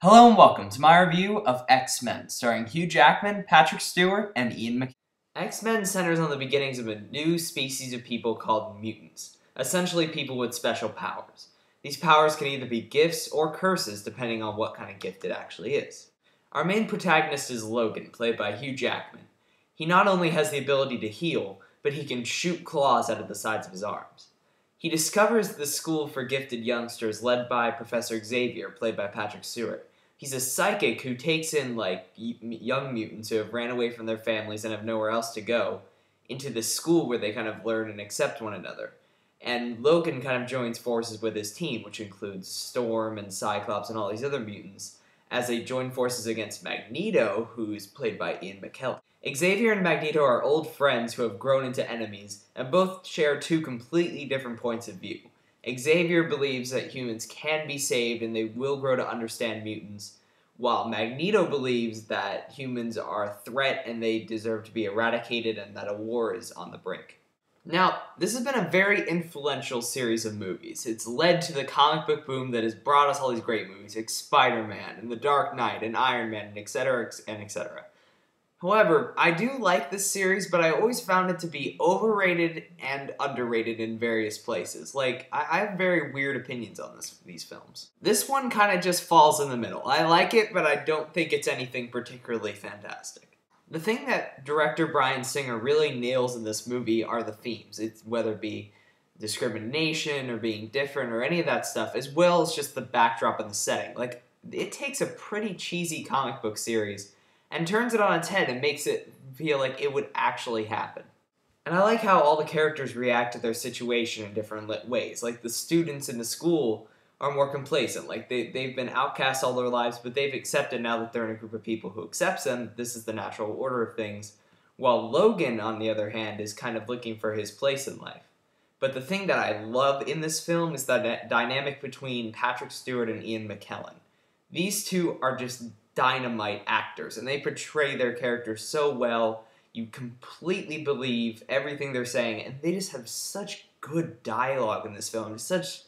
Hello and welcome to my review of X-Men, starring Hugh Jackman, Patrick Stewart, and Ian McKellen. X-Men centers on the beginnings of a new species of people called mutants, essentially people with special powers. These powers can either be gifts or curses, depending on what kind of gift it actually is. Our main protagonist is Logan, played by Hugh Jackman. He not only has the ability to heal, but he can shoot claws out of the sides of his arms. He discovers the school for gifted youngsters led by Professor Xavier, played by Patrick Stewart. He's a psychic who takes in, young mutants who have ran away from their families and have nowhere else to go into this school where they kind of learn and accept one another. And Logan kind of joins forces with his team, which includes Storm and Cyclops and all these other mutants, as they join forces against Magneto, who's played by Ian McKellen. Xavier and Magneto are old friends who have grown into enemies, and both share two completely different points of view. Xavier believes that humans can be saved and they will grow to understand mutants, while Magneto believes that humans are a threat and they deserve to be eradicated and that a war is on the brink. Now, this has been a very influential series of movies. It's led to the comic book boom that has brought us all these great movies, like Spider-Man and The Dark Knight and Iron Man and etc. and etc. However, I do like this series, but I always found it to be overrated and underrated in various places. I have very weird opinions on these films. This one kind of just falls in the middle. I like it, but I don't think it's anything particularly fantastic. The thing that director Bryan Singer really nails in this movie are the themes. Whether it be discrimination or being different or any of that stuff, as well as just the backdrop and the setting. It takes a pretty cheesy comic book series and turns it on its head and makes it feel like it would actually happen. And I like how all the characters react to their situation in different ways. Like, the students in the school are more complacent. They've been outcast all their lives, but they've accepted now that they're in a group of people who accepts them. This is the natural order of things. While Logan, on the other hand, is kind of looking for his place in life. But the thing that I love in this film is the dynamic between Patrick Stewart and Ian McKellen. These two are just dynamite actors, and they portray their characters so well. You completely believe everything they're saying, and they just have such good dialogue in this film. Such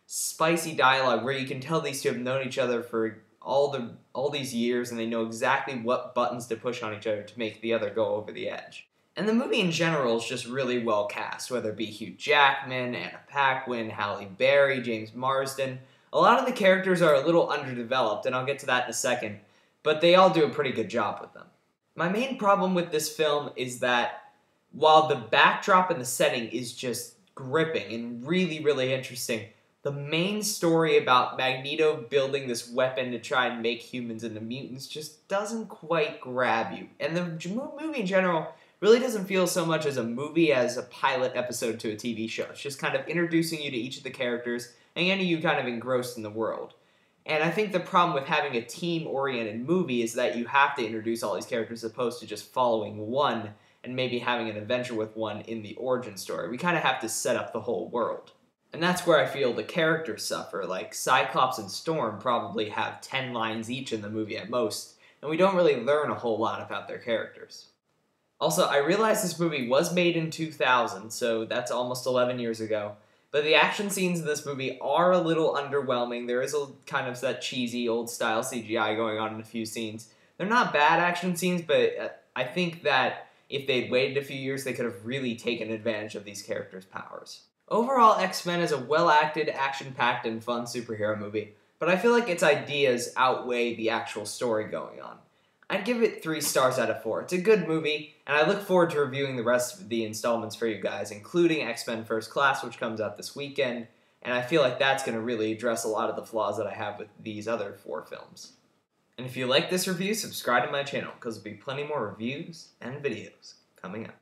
spicy dialogue where you can tell these two have known each other for all these years, and they know exactly what buttons to push on each other to make the other go over the edge. And the movie in general is just really well cast, whether it be Hugh Jackman, Anna Paquin, Halle Berry, James Marsden. A lot of the characters are a little underdeveloped, and I'll get to that in a second, but they all do a pretty good job with them. My main problem with this film is that while the backdrop and the setting is just gripping and really, really interesting, the main story about Magneto building this weapon to try and make humans into mutants just doesn't quite grab you. And the movie in general really doesn't feel so much as a movie as a pilot episode to a TV show. It's just kind of introducing you to each of the characters and getting you kind of engrossed in the world. And I think the problem with having a team-oriented movie is that you have to introduce all these characters as opposed to just following one and maybe having an adventure with one in the origin story. We kind of have to set up the whole world. And that's where I feel the characters suffer. Like, Cyclops and Storm probably have 10 lines each in the movie at most, and we don't really learn a whole lot about their characters. Also, I realize this movie was made in 2000, so that's almost 11 years ago. But the action scenes in this movie are a little underwhelming. There is a kind of that cheesy old-style CGI going on in a few scenes. They're not bad action scenes, but I think that if they'd waited a few years, they could have really taken advantage of these characters' powers. Overall, X-Men is a well-acted, action-packed, and fun superhero movie, but I feel like its ideas outweigh the actual story going on. I'd give it 3 stars out of 4. It's a good movie, and I look forward to reviewing the rest of the installments for you guys, including X-Men First Class, which comes out this weekend, and I feel like that's going to really address a lot of the flaws that I have with these other 4 films. And if you like this review, subscribe to my channel, because there'll be plenty more reviews and videos coming up.